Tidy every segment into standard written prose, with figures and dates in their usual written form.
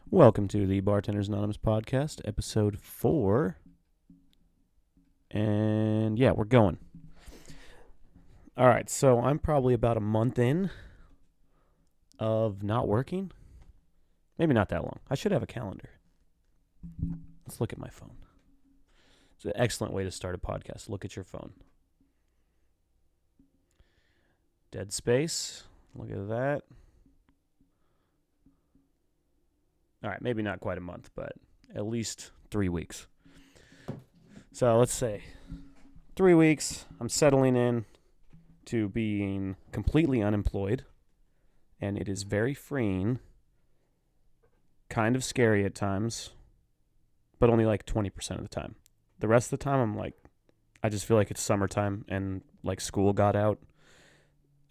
Welcome to the Bartenders Anonymous podcast, Ep.4. And yeah, we're going. All right, so I'm probably about a month in of not working. Maybe not that long. I should have a calendar. Let's look at my phone. It's an excellent way to start a podcast. Look at your phone. Dead space. Look at that. All right, maybe not quite a month, but at least 3 weeks. So let's say 3 weeks, I'm settling in to being completely unemployed, and it is very freeing, kind of scary at times, but only like 20% of the time. The rest of the time, I'm like, I just feel like it's summertime and like school got out,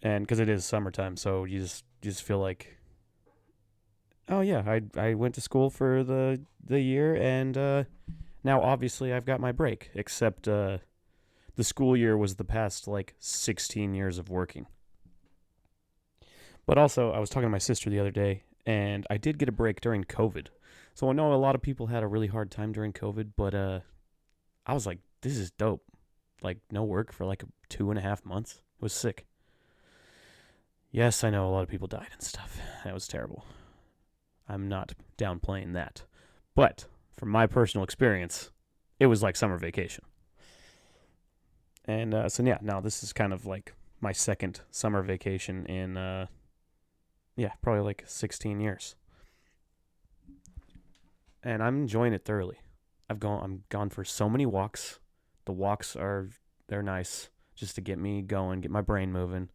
and because it is summertime, so you just feel like, oh yeah, I went to school for the year, and now obviously I've got my break, except the school year was the past like 16 years of working. But also, I was talking to my sister the other day, and I did get a break during COVID. So I know a lot of people had a really hard time during COVID, but I was like, this is dope. Like, no work for like 2.5 months. It was sick. Yes, I know a lot of people died and stuff. That was terrible. I'm not downplaying that. But from my personal experience, it was like summer vacation. And so, yeah, now this is kind of like my second summer vacation in probably like 16 years. And I'm enjoying it thoroughly. I'm gone for so many walks. The walks they're nice just to get me going, get my brain moving,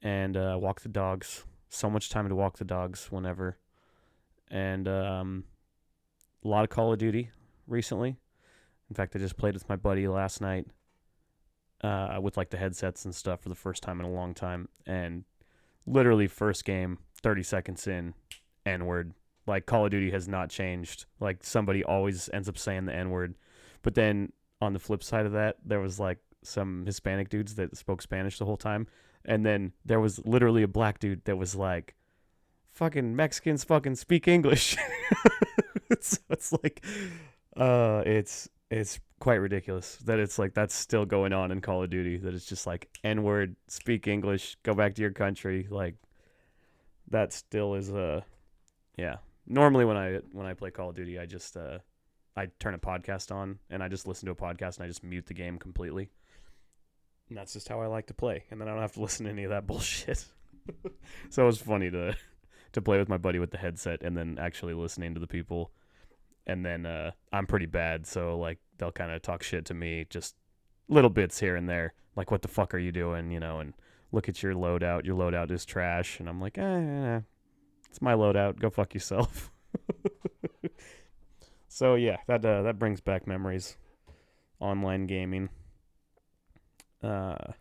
and walk the dogs. So much time to walk the dogs whenever. And a lot of Call of Duty recently. In fact, I just played with my buddy last night with like the headsets and stuff for the first time in a long time. And literally first game, 30 seconds in, N-word. Like, Call of Duty has not changed. Like, somebody always ends up saying the N-word. But then on the flip side of that, there was like some Hispanic dudes that spoke Spanish the whole time. And then there was literally a black dude that was like, fucking Mexicans fucking speak English. it's like, it's quite ridiculous that it's like that's still going on in Call of Duty. That it's just like N-word, speak English, go back to your country. Like, that still is yeah. Normally when I play Call of Duty, I just I turn a podcast on and I just listen to a podcast and I just mute the game completely. And that's just how I like to play. And then I don't have to listen to any of that bullshit. So it was funny to play with my buddy with the headset and then actually listening to the people. And then I'm pretty bad, so like they'll kind of talk shit to me, just little bits here and there, like, what the fuck are you doing, and look at your loadout. Your loadout is trash, and I'm like, it's my loadout. Go fuck yourself. So yeah, that brings back memories. Online gaming. But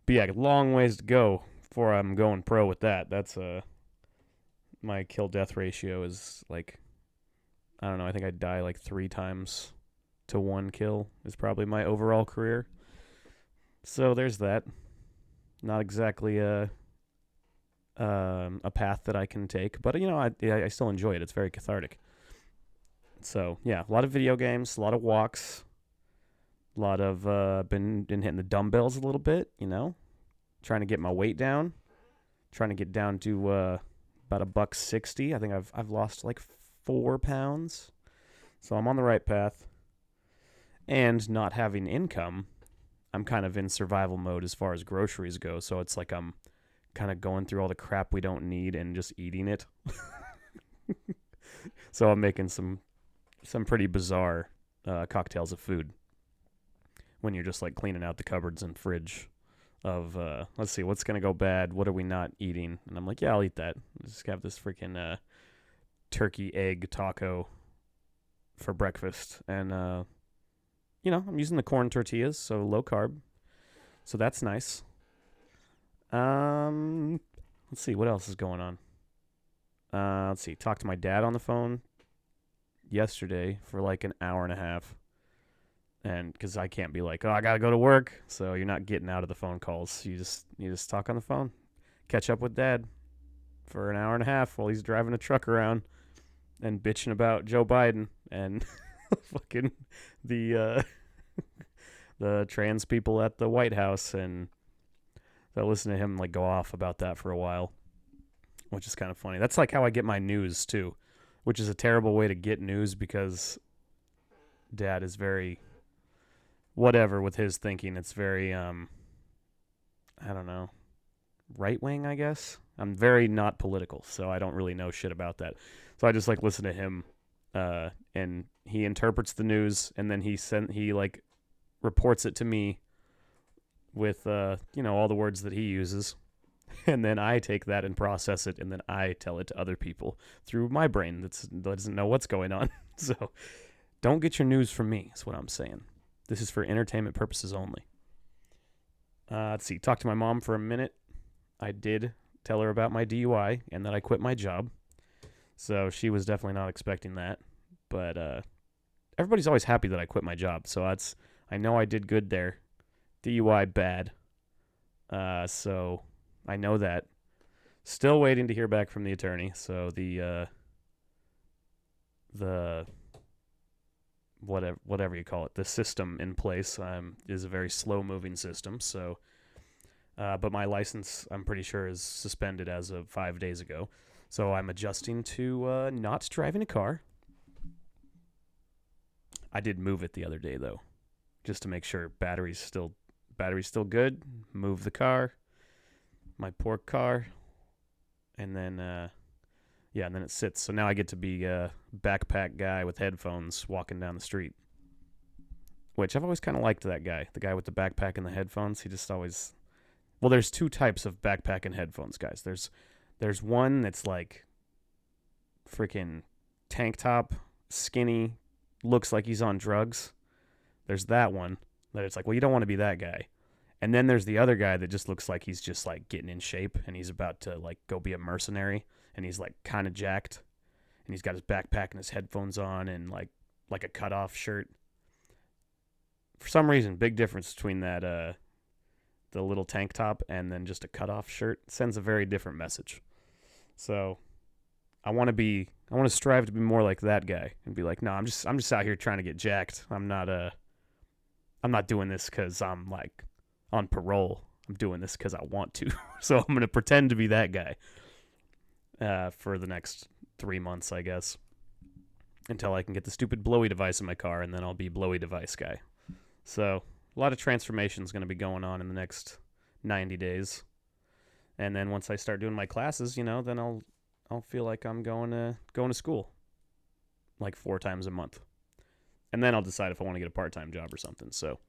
yeah, long ways to go before I'm going pro with that. That's my kill death ratio is like, I don't know. I think I die like 3 times to 1 kill is probably my overall career. So there's that. Not exactly a path that I can take, but I still enjoy it. It's very cathartic. So yeah, a lot of video games, a lot of walks, a lot of been hitting the dumbbells a little bit. Trying to get my weight down, trying to get down to about $160. I think I've lost like 4 pounds, so I'm on the right path. And not having income, I'm kind of in survival mode as far as groceries go. So it's like I'm kind of going through all the crap we don't need and just eating it. So I'm making some pretty bizarre cocktails of food when you're just like cleaning out the cupboards and fridge of let's see, what's gonna go bad, what are we not eating, and I'm like, yeah, I'll eat that. Just have this freaking turkey egg taco for breakfast, and I'm using the corn tortillas, so low carb, so that's nice. Let's see what else is going on. Let's see, talked to my dad on the phone yesterday for like an hour and a half, and because I can't be like, oh, I gotta go to work, so you're not getting out of the phone calls. You just talk on the phone, catch up with dad for an hour and a half while he's driving a truck around. and bitching about Joe Biden and fucking the the trans people at the White House, and I listened to him like go off about that for a while, which is kind of funny. That's like how I get my news too, which is a terrible way to get news because Dad is very whatever with his thinking. It's very I don't know, right wing, I guess. I'm very not political, so I don't really know shit about that. So I just like listen to him, and he interprets the news, and then he like reports it to me with all the words that he uses, and then I take that and process it, and then I tell it to other people through my brain that doesn't know what's going on. So don't get your news from me, is what I'm saying. This is for entertainment purposes only. Let's see. Talk to my mom for a minute. I did tell her about my DUI and that I quit my job. So she was definitely not expecting that. But everybody's always happy that I quit my job. So I know I did good there. DUI bad. So I know that. Still waiting to hear back from the attorney. So the whatever you call it, the system in place is a very slow moving system. So, but my license, I'm pretty sure, is suspended as of 5 days ago. So I'm adjusting to not driving a car. I did move it the other day though, just to make sure battery's still good. Move the car, my poor car, and then and then it sits. So now I get to be a backpack guy with headphones walking down the street, which I've always kind of liked that guy. The guy with the backpack and the headphones. He just always... Well, there's two types of backpack and headphones, guys. There's one that's like freaking tank top, skinny, looks like he's on drugs. There's that one that it's like, well, you don't want to be that guy. And then there's the other guy that just looks like he's just like getting in shape and he's about to like go be a mercenary. And he's like kind of jacked, and he's got his backpack and his headphones on, and like a cutoff shirt. For some reason, big difference between that the little tank top and then just a cutoff shirt. It sends a very different message. So I want to strive to be more like that guy and be like, no, I'm just out here trying to get jacked. I'm not doing this because I'm like on parole. I'm doing this because I want to. So I'm gonna pretend to be that guy. For the next 3 months, I guess, until I can get the stupid blowy device in my car, and then I'll be blowy device guy. So a lot of transformation is going to be going on in the next 90 days, and then once I start doing my classes, then I'll feel like I'm going to school like 4 times a month, and then I'll decide if I want to get a part-time job or something. So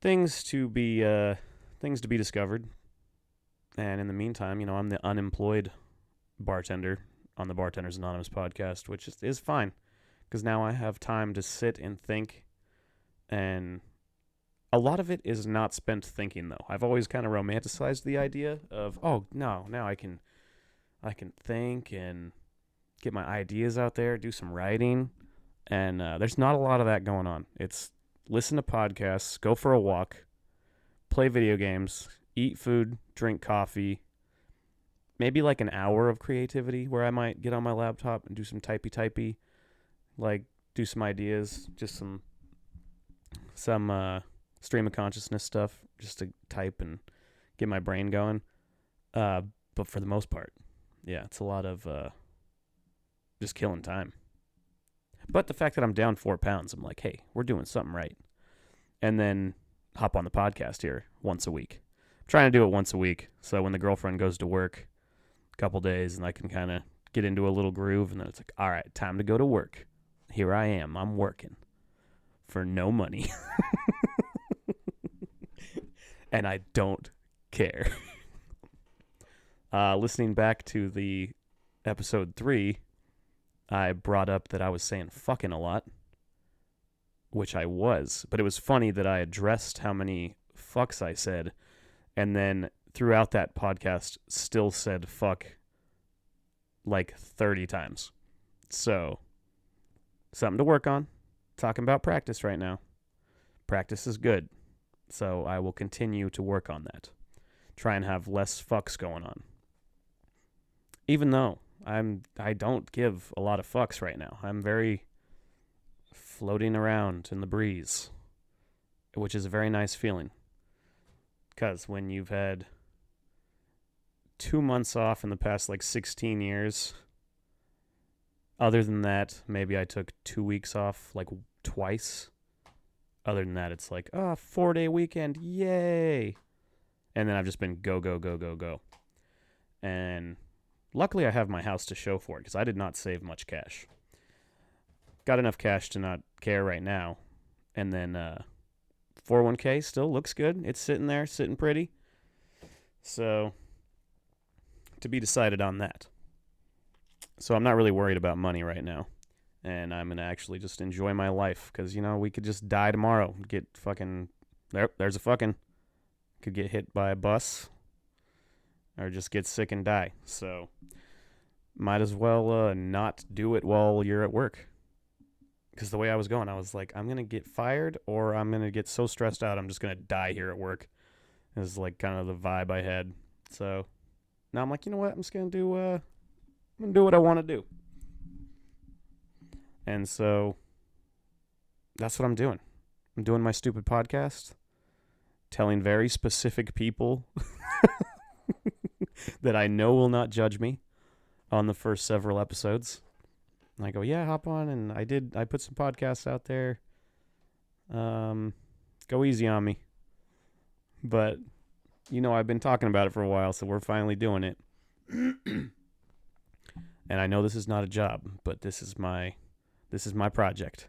things to be discovered, and in the meantime, I'm the unemployed bartender on the Bartenders Anonymous podcast, which is fine because now I have time to sit and think, and a lot of it is not spent thinking though. I've always kind of romanticized the idea of, oh no, now I can think and get my ideas out there, do some writing, and there's not a lot of that going on. It's listen to podcasts, go for a walk, play video games, eat food, drink coffee. Maybe like an hour of creativity where I might get on my laptop and do some typey, like do some ideas, just some stream of consciousness stuff, just to type and get my brain going. But for the most part, yeah, it's a lot of just killing time. But the fact that I'm down 4 pounds, I'm like, hey, we're doing something right. And then hop on the podcast here once a week. I'm trying to do it once a week, so when the girlfriend goes to work couple days and I can kind of get into a little groove, and then it's like, all right, time to go to work. Here I am. I'm working for no money. And I don't care. Listening back to the episode 3, I brought up that I was saying fucking a lot, which I was, but it was funny that I addressed how many fucks I said, and then throughout that podcast still said fuck like 30 times. So, something to work on. Talking about practice right now. Practice is good. So I will continue to work on that. Try and have less fucks going on. Even though I don't give a lot of fucks right now. I'm very floating around in the breeze, which is a very nice feeling. Because when you've had 2 months off in the past like 16 years, other than that, maybe I took 2 weeks off like twice. Other than that, it's like, 4-day weekend, yay. And then I've just been go, go, go, go, go. And luckily I have my house to show for it because I did not save much cash. Got enough cash to not care right now. And then 401k still looks good. It's sitting there, sitting pretty. So, to be decided on that. So I'm not really worried about money right now. And I'm going to actually just enjoy my life. Because, we could just die tomorrow. Get fucking... There's a fucking... Could get hit by a bus. Or just get sick and die. So, might as well not do it while you're at work. Because the way I was going, I was like, I'm going to get fired or I'm going to get so stressed out I'm just going to die here at work. It was like kind of the vibe I had. So now I'm like, you know what? I'm just going to do what I want to do. And so that's what I'm doing. I'm doing my stupid podcast, telling very specific people that I know will not judge me on the first several episodes. And I go, yeah, hop on. And I put some podcasts out there. Go easy on me. But, I've been talking about it for a while, so we're finally doing it. And I know this is not a job, but this is my project.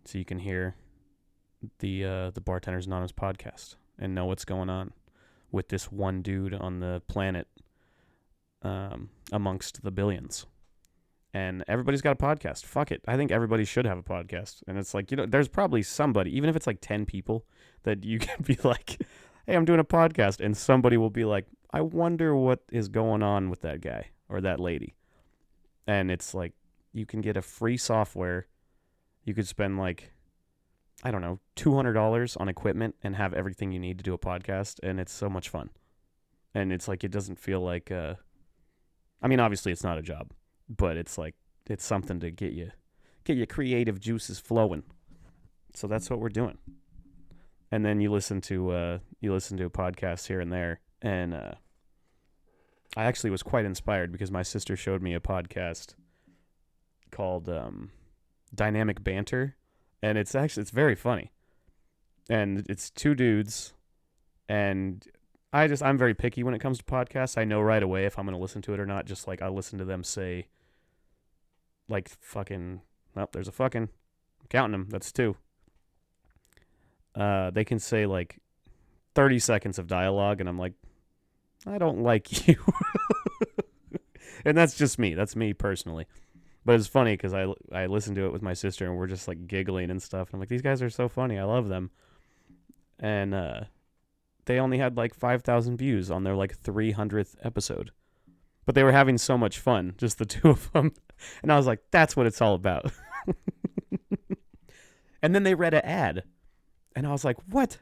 So you can hear the Bartenders Anonymous podcast and know what's going on with this one dude on the planet amongst the billions. And everybody's got a podcast. Fuck it. I think everybody should have a podcast. And it's like, there's probably somebody, even if it's like 10 people, that you can be like, hey, I'm doing a podcast. And somebody will be like, I wonder what is going on with that guy or that lady. And it's like, you can get a free software. You could spend like, I don't know, $200 on equipment and have everything you need to do a podcast. And it's so much fun. And it's like, it doesn't feel like, obviously it's not a job. But it's like, it's something to get your creative juices flowing. So that's what we're doing. And then you listen to a podcast here and there. And I actually was quite inspired because my sister showed me a podcast called Dynamic Banter. And it's very funny. And it's two dudes. And I'm very picky when it comes to podcasts. I know right away if I'm going to listen to it or not. Just like I listen to them say, like fucking, there's a fucking, I'm counting them, that's 2. They can say like 30 seconds of dialogue and I'm like, I don't like you. And that's just me. That's me personally. But it's funny because I listened to it with my sister and we're just like giggling and stuff. And I'm like, these guys are so funny. I love them. And they only had like 5,000 views on their like 300th episode. But they were having so much fun, just the 2 of them. And I was like, that's what it's all about. And then they read an ad. And I was like, what?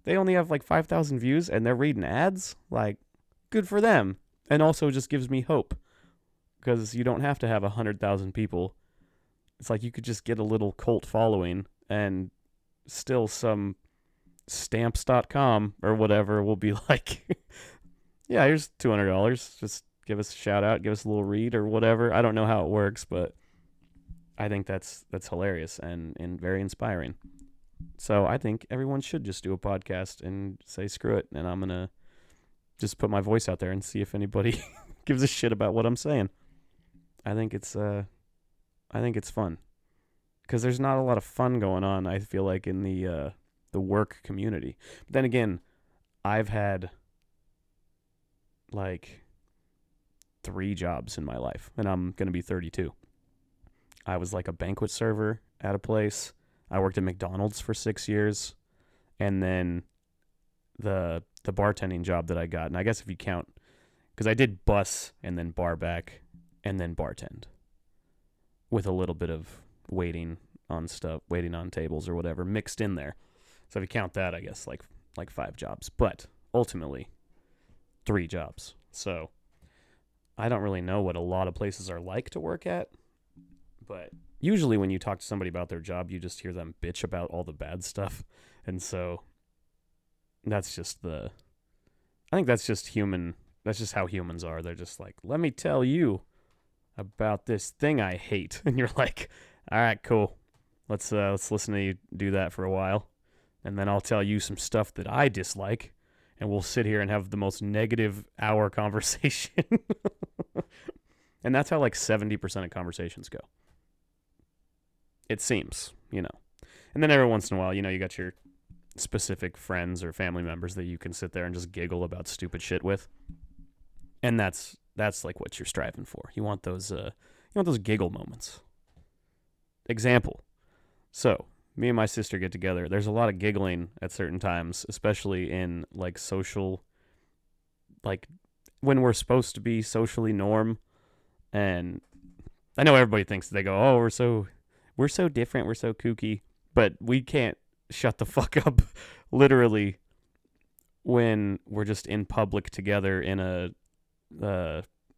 They only have like 5,000 views and they're reading ads? Like, good for them. And also just gives me hope. Because you don't have to have 100,000 people. It's like you could just get a little cult following and still some stamps.com or whatever will be like, yeah, here's $200. Just give us a shout out, give us a little read or whatever. I don't know how it works, but I think that's hilarious and very inspiring. So I think everyone should just do a podcast and say screw it, and I'm gonna just put my voice out there and see if anybody gives a shit about what I'm saying. I think it's fun because there's not a lot of fun going on. I feel like in the work community. But then again, I've had like 3 jobs in my life, and I'm going to be 32. I was like a banquet server at a place. I worked at McDonald's for 6 years, and then the bartending job that I got, and I guess if you count, because I did bus and then bar back and then bartend with a little bit of waiting on tables or whatever mixed in there. So if you count that, I guess like 5 jobs, but ultimately 3 jobs. So I don't really know what a lot of places are like to work at, but usually when you talk to somebody about their job, you just hear them bitch about all the bad stuff. And so that's just I think that's just human. That's just how humans are. They're just like, let me tell you about this thing I hate. And you're like, all right, cool. Let's listen to you do that for a while. And then I'll tell you some stuff that I dislike. And we'll sit here and have the most negative hour conversation. And that's how like 70% of conversations go. It seems, you know. And then every once in a while, you know, you got your specific friends or family members that you can sit there and just giggle about stupid shit with. And that's like what you're striving for. You want those giggle moments. Example. So, me and my sister get together. There's a lot of giggling at certain times, especially in like social, like when we're supposed to be socially norm. And I know everybody thinks, they go, "Oh, we're so different, we're so kooky," but we can't shut the fuck up literally when we're just in public together in a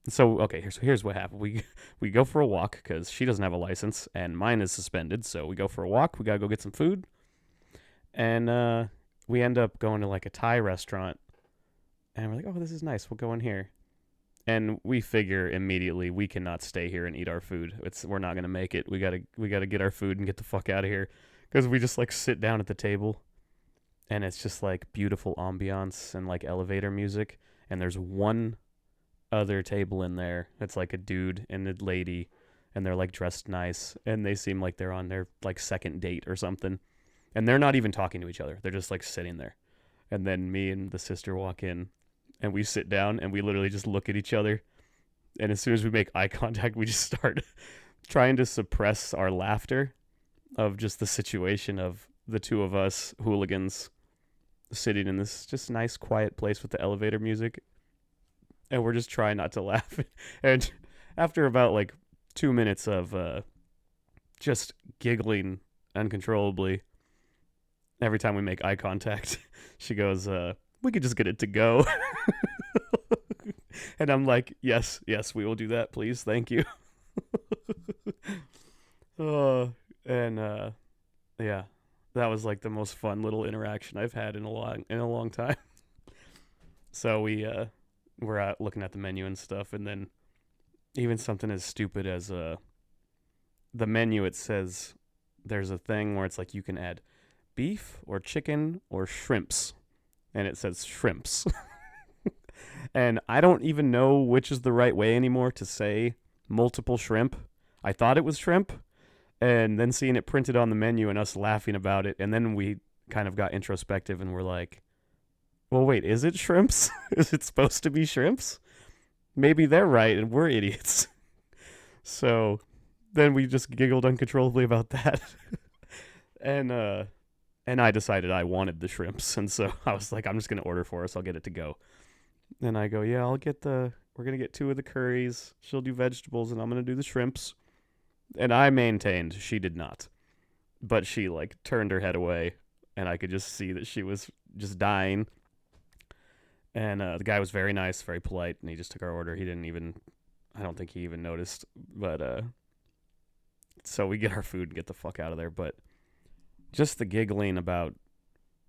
so okay, here's what happened. We go for a walk cuz she doesn't have a license and mine is suspended, so we go for a walk. We got to go get some food. And we end up going to like a Thai restaurant, and we're like, "Oh, this is nice. We'll go in here." And we figure immediately we cannot stay here and eat our food. We're not gonna make it. We gotta get our food and get the fuck out of here, because we just like sit down at the table, and it's just like beautiful ambiance and like elevator music. And there's one other table in there. It's like a dude and a lady, and they're like dressed nice, and they seem like they're on their like second date or something. And they're not even talking to each other. They're just like sitting there. And then me and the sister walk in, and we sit down, and we literally just look at each other. And as soon as we make eye contact, we just start trying to suppress our laughter of just the situation of the two of us hooligans sitting in this just nice quiet place with the elevator music. And we're just trying not to laugh. And after about like 2 minutes of just giggling uncontrollably every time we make eye contact, she goes, "We could just get it to go." And I'm like, yes, we will do that, please. Thank you. And yeah, that was like the most fun little interaction I've had in a long time. So we're out looking at the menu and stuff, and then even something as stupid as the menu, it says there's a thing where it's like you can add beef or chicken or shrimps, and it says shrimps. And I don't even know which is the right way anymore to say multiple shrimp. I thought it was shrimp, and then seeing it printed on the menu and us laughing about it, and then we kind of got introspective and we're like, well, wait, is it shrimps? Is it supposed to be shrimps? Maybe they're right and we're idiots. So then we just giggled uncontrollably about that. And I decided I wanted the shrimps, and so I was like, I'm just gonna order for us. I'll get it to go. And I go, yeah, we're gonna get 2 of the curries. She'll do vegetables, and I'm gonna do the shrimps. And I maintained she did not, but she like turned her head away, and I could just see that she was just dying. And the guy was very nice, very polite, and he just took our order. I don't think he even noticed. But so we get our food and get the fuck out of there. But just the giggling about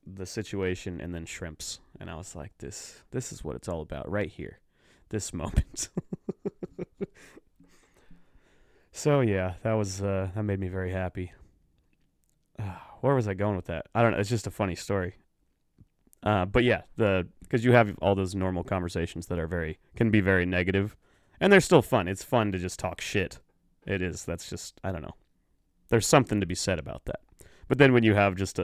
the situation and then shrimps. And I was like, this is what it's all about right here. This moment. So yeah, that made me very happy. Where was I going with that? I don't know. It's just a funny story. But yeah, because you have all those normal conversations that can be very negative, and they're still fun. It's fun to just talk shit. It is. That's just, I don't know. There's something to be said about that. But then when you have just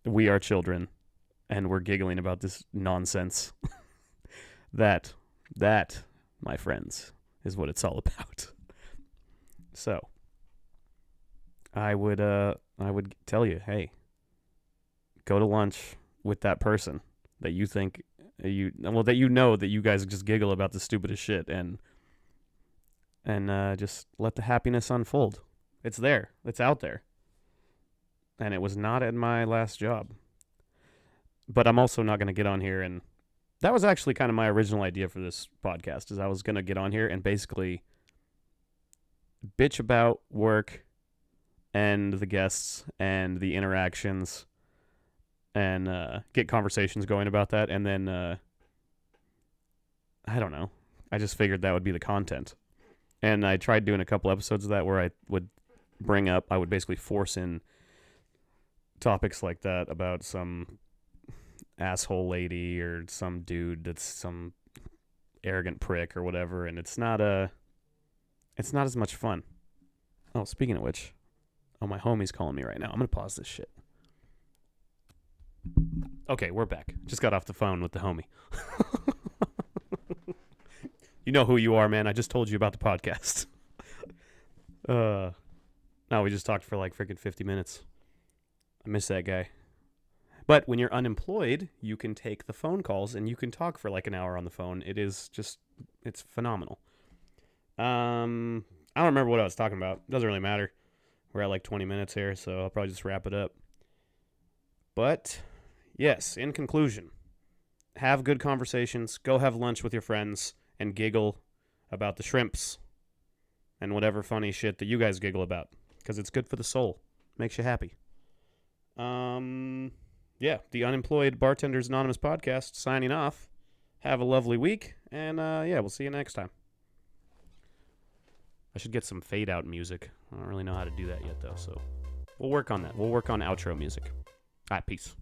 we are children, and we're giggling about this nonsense, that, my friends, is what it's all about. So, I would tell you, hey, go to lunch with that person that you think that you know that you guys just giggle about the stupidest shit, and just let the happiness unfold. It's there. It's out there. And it was not at my last job. But I'm also not going to get on here and That was actually kind of my original idea for this podcast, is I was going to get on here and basically bitch about work and the guests and the interactions and get conversations going about that. And then, I don't know. I just figured that would be the content. And I tried doing a couple episodes of that where I would basically force in topics like that about some asshole lady or some dude that's some arrogant prick or whatever, and it's not as much fun. Oh, speaking of which, my homie's calling me right now. I'm gonna pause this shit. Okay, we're back. Just got off the phone with the homie. You know who you are, man. I just told you about the podcast. No, we just talked for like freaking 50 minutes. I miss that guy. But when you're unemployed, you can take the phone calls and you can talk for like an hour on the phone. It's phenomenal. I don't remember what I was talking about. Doesn't really matter. We're at like 20 minutes here, so I'll probably just wrap it up. But, yes, in conclusion, have good conversations. Go have lunch with your friends and giggle about the shrimps and whatever funny shit that you guys giggle about, because it's good for the soul. Makes you happy. Yeah, the Unemployed Bartenders Anonymous podcast signing off. Have a lovely week, and we'll see you next time. I should get some fade out music. I don't really know how to do that yet, though, so we'll work on that. We'll work on outro music. All right, peace.